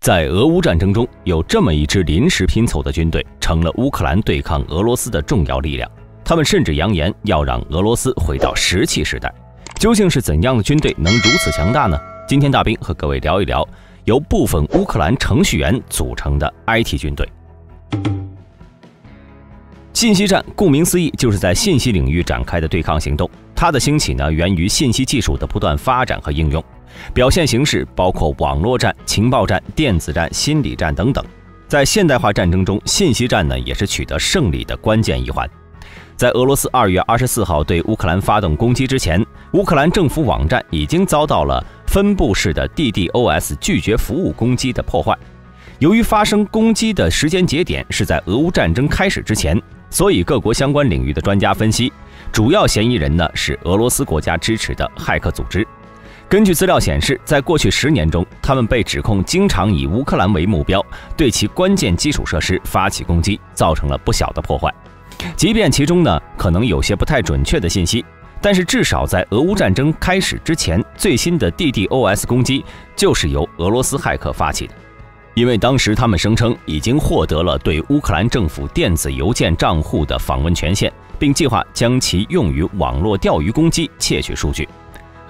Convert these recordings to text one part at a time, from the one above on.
在俄乌战争中，有这么一支临时拼凑的军队，成了乌克兰对抗俄罗斯的重要力量。他们甚至扬言要让俄罗斯回到石器时代。究竟是怎样的军队能如此强大呢？今天大兵和各位聊一聊由部分乌克兰程序员组成的 IT 军队。信息战顾名思义就是在信息领域展开的对抗行动，它的兴起呢，源于信息技术的不断发展和应用。表现形式包括网络战、情报战、电子战、心理战等等。在现代化战争中，信息战呢也是取得胜利的关键一环。在俄罗斯2月24号对乌克兰发动攻击之前，乌克兰政府网站已经遭到了分布式的 DDoS 拒绝服务攻击的破坏。由于发生攻击的时间节点是在俄乌战争开始之前，所以各国相关领域的专家分析，主要嫌疑人呢是俄罗斯国家支持的骇客组织。根据资料显示，在过去10年中，他们被指控经常以乌克兰为目标，对其关键基础设施发起攻击，造成了不小的破坏。即便其中呢可能有些不太准确的信息，但是至少在俄乌战争开始之前，最新的 DDoS 攻击就是由俄罗斯骇客发起的。因为当时他们声称已经获得了对乌克兰政府电子邮件账户的访问权限，并计划将其用于网络钓鱼攻击窃取数据。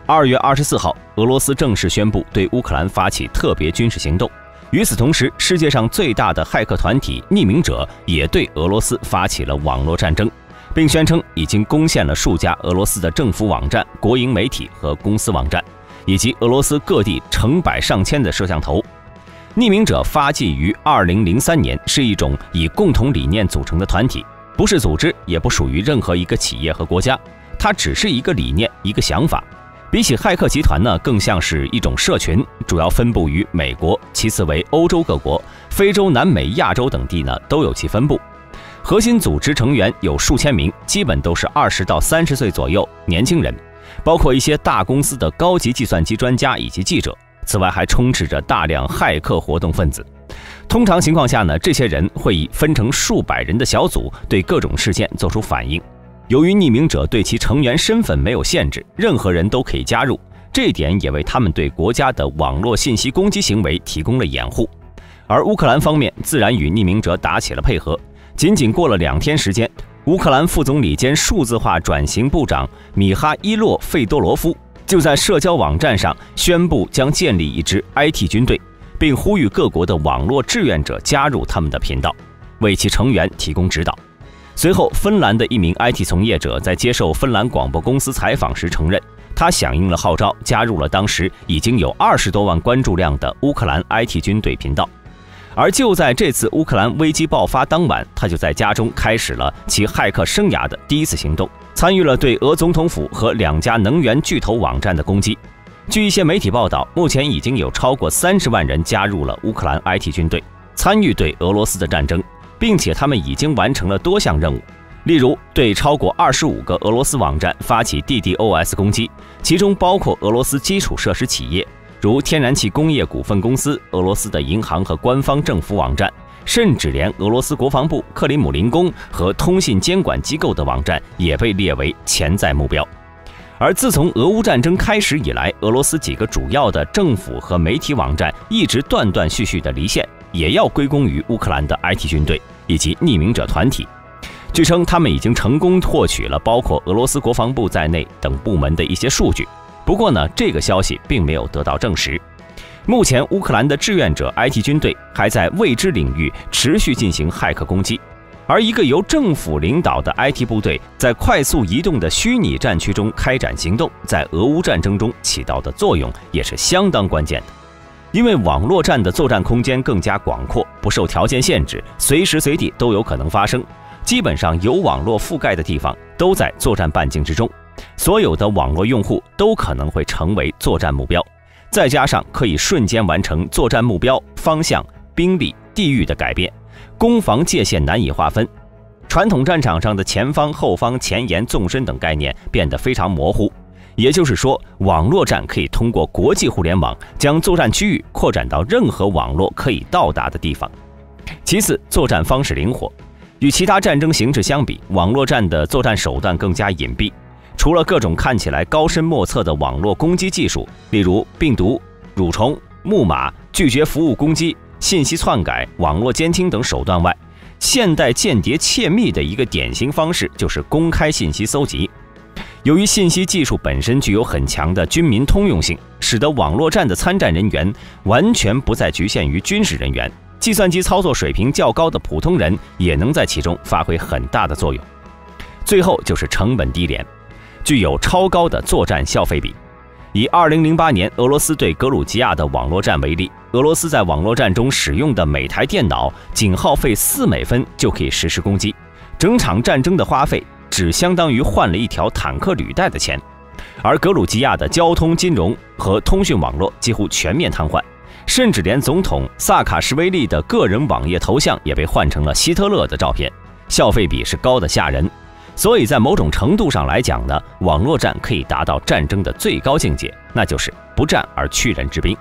2月24号，俄罗斯正式宣布对乌克兰发起特别军事行动。与此同时，世界上最大的骇客团体匿名者也对俄罗斯发起了网络战争，并宣称已经攻陷了数家俄罗斯的政府网站、国营媒体和公司网站，以及俄罗斯各地成百上千的摄像头。匿名者发迹于2003年，是一种以共同理念组成的团体，不是组织，也不属于任何一个企业和国家，它只是一个理念、一个想法。比起骇客集团呢，更像是一种社群，主要分布于美国，其次为欧洲各国，非洲、南美、亚洲等地呢都有其分布。核心组织成员有数千名，基本都是20到30岁左右年轻人，包括一些大公司的高级计算机专家以及记者。此外，还充斥着大量骇客活动分子。通常情况下呢，这些人会以分成数百人的小组对各种事件做出反应。由于匿名者对其成员身份没有限制，任何人都可以加入，这一点也为他们对国家的网络信息攻击行为提供了掩护。而乌克兰方面自然与匿名者打起了配合。仅仅过了2天时间，乌克兰副总理兼数字化转型部长米哈伊洛·费多罗夫就在社交网站上宣布将建立一支 IT 军队，并呼吁各国的网络志愿者加入他们的频道，为其成员提供指导。随后，芬兰的一名 IT 从业者在接受芬兰广播公司采访时承认，他响应了号召，加入了当时已经有20多万关注量的乌克兰 IT 军队频道。而就在这次乌克兰危机爆发当晚，他就在家中开始了其骇客生涯的第一次行动，参与了对俄总统府和2家能源巨头网站的攻击。据一些媒体报道，目前已经有超过30万人加入了乌克兰 IT 军队，参与对俄罗斯的战争，并且他们已经完成了多项任务，例如对超过25个俄罗斯网站发起 DDoS 攻击，其中包括俄罗斯基础设施企业，如天然气工业股份公司、俄罗斯的银行和官方政府网站，甚至连俄罗斯国防部、克里姆林宫和通信监管机构的网站也被列为潜在目标。而自从俄乌战争开始以来，俄罗斯几个主要的政府和媒体网站一直断断续续的离线，也要归功于乌克兰的 IT 军队以及匿名者团体。据称，他们已经成功获取了包括俄罗斯国防部在内等部门的一些数据。不过呢，这个消息并没有得到证实。目前，乌克兰的志愿者 IT 军队还在未知领域持续进行骇客攻击，而一个由政府领导的 IT 部队在快速移动的虚拟战区中开展行动，在俄乌战争中起到的作用也是相当关键的。因为网络战的作战空间更加广阔，不受条件限制，随时随地都有可能发生。基本上有网络覆盖的地方都在作战半径之中，所有的网络用户都可能会成为作战目标。再加上可以瞬间完成作战目标、方向、兵力、地域的改变，攻防界限难以划分。传统战场上的前方、后方、前沿、纵深等概念变得非常模糊。也就是说，网络战可以通过国际互联网将作战区域扩展到任何网络可以到达的地方。其次，作战方式灵活。与其他战争形式相比，网络战的作战手段更加隐蔽。除了各种看起来高深莫测的网络攻击技术，例如病毒、蠕虫、木马、拒绝服务攻击、信息篡改、网络监听等手段外，现代间谍窃密的一个典型方式就是公开信息搜集。由于信息技术本身具有很强的军民通用性，使得网络战的参战人员完全不再局限于军事人员，计算机操作水平较高的普通人也能在其中发挥很大的作用。最后就是成本低廉，具有超高的作战消费比。以2008年俄罗斯对格鲁吉亚的网络战为例，俄罗斯在网络战中使用的每台电脑仅耗费4美分就可以实施攻击，整场战争的花费只相当于换了一条坦克履带的钱。而格鲁吉亚的交通、金融和通讯网络几乎全面瘫痪，甚至连总统萨卡什维利的个人网页头像也被换成了希特勒的照片，消费比是高得吓人。所以在某种程度上来讲呢，网络战可以达到战争的最高境界，那就是不战而屈人之兵。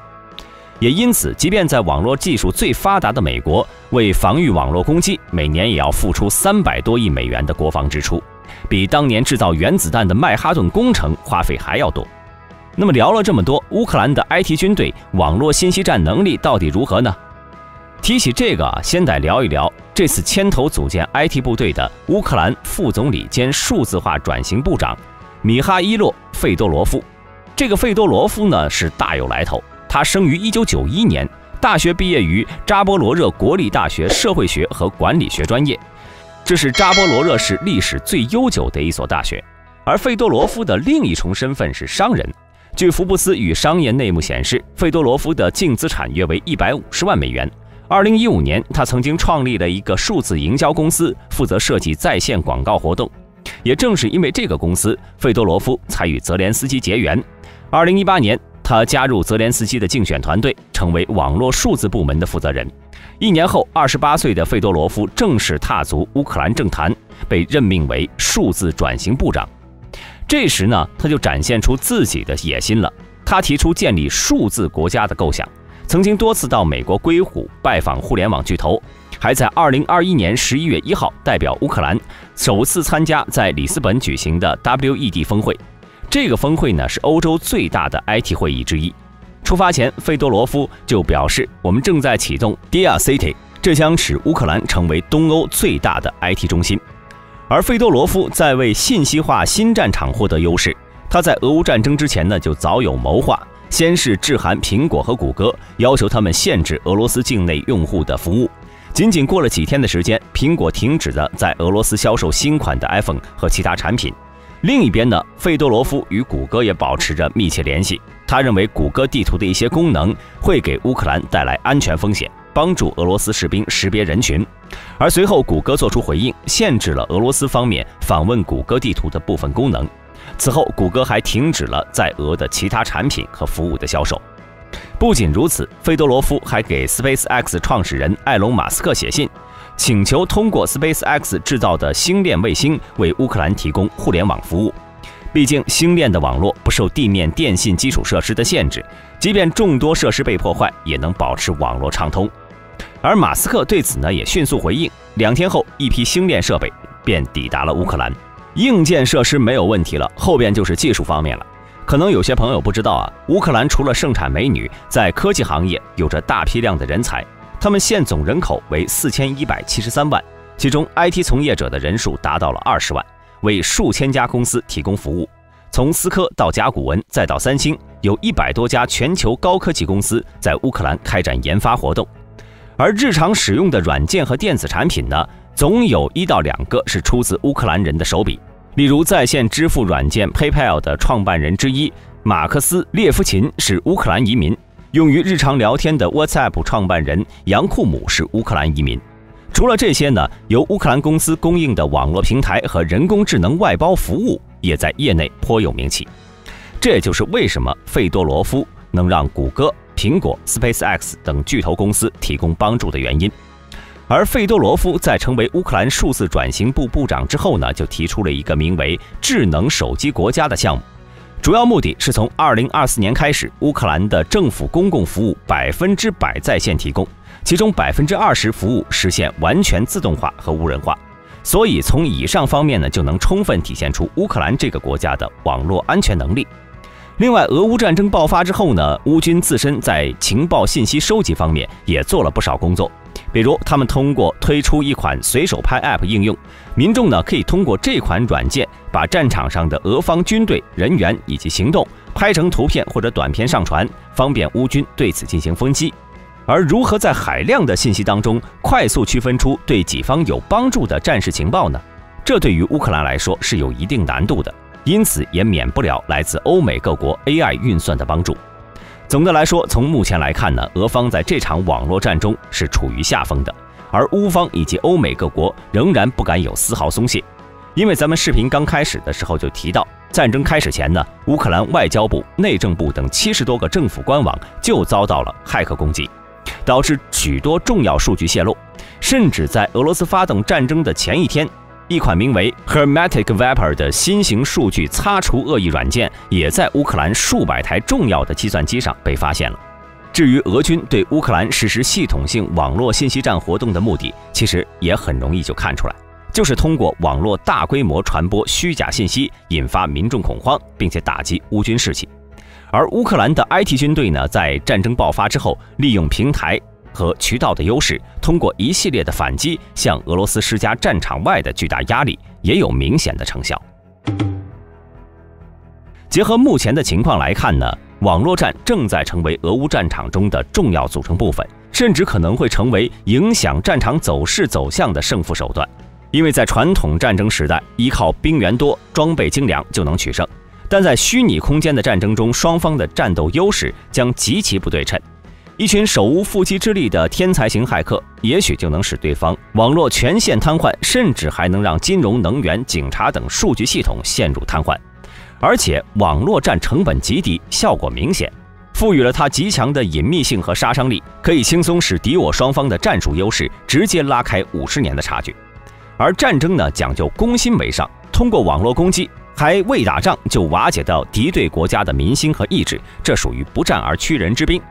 也因此，即便在网络技术最发达的美国，为防御网络攻击，每年也要付出300多亿美元的国防支出，比当年制造原子弹的曼哈顿工程花费还要多。那么聊了这么多，乌克兰的 IT 军队网络信息战能力到底如何呢？提起这个先得聊一聊这次牵头组建 IT 部队的乌克兰副总理兼数字化转型部长米哈伊洛·费多罗夫。这个费多罗夫呢是大有来头，他生于1991年，大学毕业于扎波罗热国立大学社会学和管理学专业，这是扎波罗热市历史最悠久的一所大学。而费多罗夫的另一重身份是商人。据福布斯与商业内幕显示，费多罗夫的净资产约为150万美元。2015年，他曾经创立了一个数字营销公司，负责设计在线广告活动。也正是因为这个公司，费多罗夫才与泽连斯基结缘。2018年，他加入泽连斯基的竞选团队，成为网络数字部门的负责人。1年后，28岁的费多罗夫正式踏足乌克兰政坛，被任命为数字转型部长。这时呢，他就展现出自己的野心了。他提出建立数字国家的构想，曾经多次到美国硅谷拜访互联网巨头，还在2021年11月1号代表乌克兰首次参加在里斯本举行的 WED 峰会。这个峰会呢是欧洲最大的 IT 会议之一。出发前，费多罗夫就表示，我们正在启动 Dia City， 这将使乌克兰成为东欧最大的 IT 中心。而费多罗夫在为信息化新战场获得优势，他在俄乌战争之前呢就早有谋划，先是致函苹果和谷歌，要求他们限制俄罗斯境内用户的服务。仅仅过了几天的时间，苹果停止了在俄罗斯销售新款的 iPhone 和其他产品。另一边呢，费多罗夫与谷歌也保持着密切联系。他认为谷歌地图的一些功能会给乌克兰带来安全风险，帮助俄罗斯士兵识别人群。而随后谷歌做出回应，限制了俄罗斯方面访问谷歌地图的部分功能。此后，谷歌还停止了在俄的其他产品和服务的销售。不仅如此，费多罗夫还给 SpaceX 创始人埃隆·马斯克写信，请求通过 SpaceX 制造的星链卫星为乌克兰提供互联网服务。毕竟，星链的网络不受地面电信基础设施的限制，即便众多设施被破坏，也能保持网络畅通。而马斯克对此呢也迅速回应，2天后，一批星链设备便抵达了乌克兰。硬件设施没有问题了，后边就是技术方面了。可能有些朋友不知道啊，乌克兰除了盛产美女，在科技行业有着大批量的人才，他们现总人口为4173万，其中 IT 从业者的人数达到了20万，为数千家公司提供服务。从思科到甲骨文再到三星，有100多家全球高科技公司在乌克兰开展研发活动。而日常使用的软件和电子产品呢，总有1到2个是出自乌克兰人的手笔。例如，在线支付软件 PayPal 的创办人之一马克思·列夫琴是乌克兰移民，用于日常聊天的 WhatsApp 创办人杨库姆是乌克兰移民。除了这些呢，由乌克兰公司供应的网络平台和人工智能外包服务也在业内颇有名气。这也就是为什么费多罗夫能让谷歌、苹果、SpaceX 等巨头公司提供帮助的原因。而费多罗夫在成为乌克兰数字转型部部长之后呢，就提出了一个名为智能手机国家的项目，主要目的是从2024年开始，乌克兰的政府公共服务100%在线提供，其中20%服务实现完全自动化和无人化。所以从以上方面呢，就能充分体现出乌克兰这个国家的网络安全能力。另外，俄乌战争爆发之后呢，乌军自身在情报信息收集方面也做了不少工作。比如，他们通过推出一款随手拍 App 应用，民众呢可以通过这款软件把战场上的俄方军队人员以及行动拍成图片或者短片上传，方便乌军对此进行分析。而如何在海量的信息当中快速区分出对己方有帮助的战事情报呢？这对于乌克兰来说是有一定难度的，因此也免不了来自欧美各国 AI 运算的帮助。总的来说，从目前来看呢，俄方在这场网络战中是处于下风的，而乌方以及欧美各国仍然不敢有丝毫松懈。因为咱们视频刚开始的时候就提到，战争开始前呢，乌克兰外交部、内政部等70多个政府官网就遭到了骇客攻击，导致许多重要数据泄露，甚至在俄罗斯发动战争的前一天，一款名为 Hermetic Wrapper 的新型数据擦除恶意软件也在乌克兰数百台重要的计算机上被发现了。至于俄军对乌克兰实施系统性网络信息战活动的目的，其实也很容易就看出来，就是通过网络大规模传播虚假信息，引发民众恐慌，并且打击乌军士气。而乌克兰的 IT 军队呢，在战争爆发之后，利用平台和渠道的优势，通过一系列的反击，向俄罗斯施加战场外的巨大压力，也有明显的成效。结合目前的情况来看呢，网络战正在成为俄乌战场中的重要组成部分，甚至可能会成为影响战场走势走向的胜负手段。因为在传统战争时代，依靠兵源多、装备精良就能取胜，但在虚拟空间的战争中，双方的战斗优势将极其不对称。一群手无缚鸡之力的天才型骇客，也许就能使对方网络全线瘫痪，甚至还能让金融、能源、警察等数据系统陷入瘫痪。而且，网络战成本极低，效果明显，赋予了它极强的隐秘性和杀伤力，可以轻松使敌我双方的战术优势直接拉开50年的差距。而战争呢，讲究攻心为上，通过网络攻击，还未打仗就瓦解到敌对国家的民心和意志，这属于不战而屈人之兵。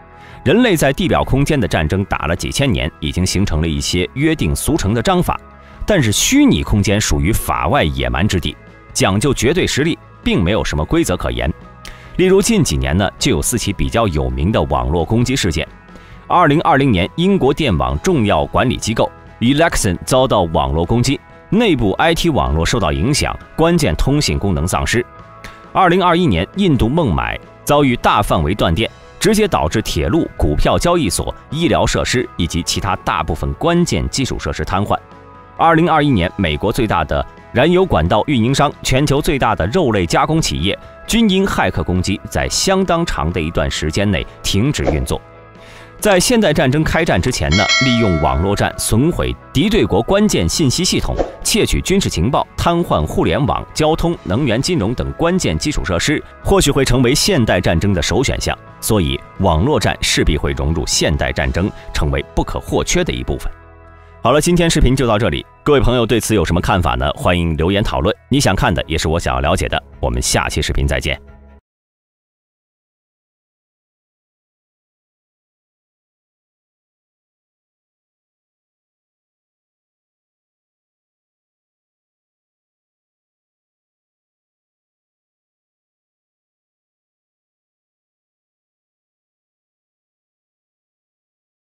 人类在地表空间的战争打了几千年，已经形成了一些约定俗成的章法，但是虚拟空间属于法外野蛮之地，讲究绝对实力，并没有什么规则可言。例如近几年呢，就有4起比较有名的网络攻击事件。2020年，英国电网重要管理机构 Elexon 遭到网络攻击，内部 IT 网络受到影响，关键通信功能丧失。2021年，印度孟买遭遇大范围断电，直接导致铁路、股票交易所、医疗设施以及其他大部分关键基础设施瘫痪。2021年，美国最大的燃油管道运营商、全球最大的肉类加工企业均因骇客攻击，在相当长的一段时间内停止运作。在现代战争开战之前呢，利用网络战损毁敌对国关键信息系统，窃取军事情报，瘫痪互联网、交通、能源、金融等关键基础设施，或许会成为现代战争的首选项。所以，网络战势必会融入现代战争，成为不可或缺的一部分。好了，今天视频就到这里，各位朋友对此有什么看法呢？欢迎留言讨论。你想看的也是我想要了解的，我们下期视频再见。